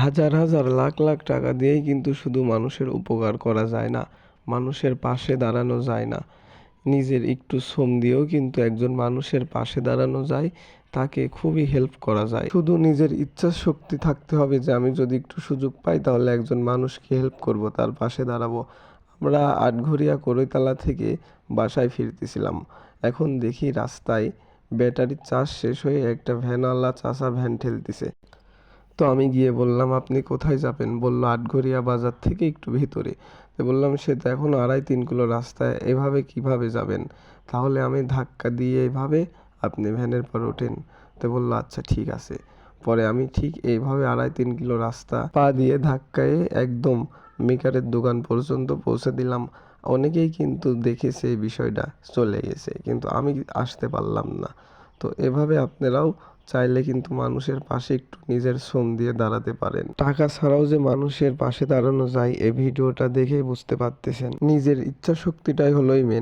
হাজার হাজার লাখ লাখ টাকা দিয়েই কিন্তু শুধু মানুষের উপকার করা যায় না, মানুষের পাশে দাঁড়ানো যায় না। নিজের একটু শ্রম দিয়েও কিন্তু একজন মানুষের পাশে দাঁড়ানো যায়, তাকে খুবই হেল্প করা যায়। শুধু নিজের ইচ্ছা শক্তি থাকতে হবে যে আমি যদি একটু সুযোগ পাই তাহলে একজন মানুষকে হেল্প করব, তার পাশে দাঁড়াবো। আমরা আটঘরিয়া করইতলা থেকে বাসায় ফিরতেছিলাম। এখন দেখি রাস্তায় ব্যাটারির চার্জ শেষ হয়ে একটা ভ্যানওয়ালা চাচা ভ্যান ঠেলতেছে। তো আমি গিয়ে বললাম, আপনি কোথায় যাবেন? বলল, আটঘরিয়া বাজার থেকে একটু ভিতরে। তো বললাম, সে তো এখনো 2.5-3 কিলো রাস্তায়, এভাবে কিভাবে যাবেন? তাহলে আমি ধাক্কা দিয়ে এভাবে, আপনি ভ্যানের পর ওঠেন। তো বলল, আচ্ছা ঠিক আছে। পরে আমি ঠিক এইভাবে 2.5-3 কিলো রাস্তা পা দিয়ে ধাক্কায়ে একদম মেকারের দোকান পর্যন্ত পৌঁছে দিলাম। অনেকেই কিন্তু দেখেছে এই বিষয়টা, চলে গেছে, কিন্তু আমি আসতে পারলাম না। তো এভাবে আপনারাও চাইলে কিন্তু মানুষের পাশে একটু নিজের শ্রম দিয়ে দাঁড়াতে পারেন। টাকা ছাড়াও যে মানুষের পাশে দাঁড়ানো যায়, এই ভিডিওটা দেখেই বুঝতে পারতেছেন। নিজের ইচ্ছা শক্তিটাই হলোই মেন।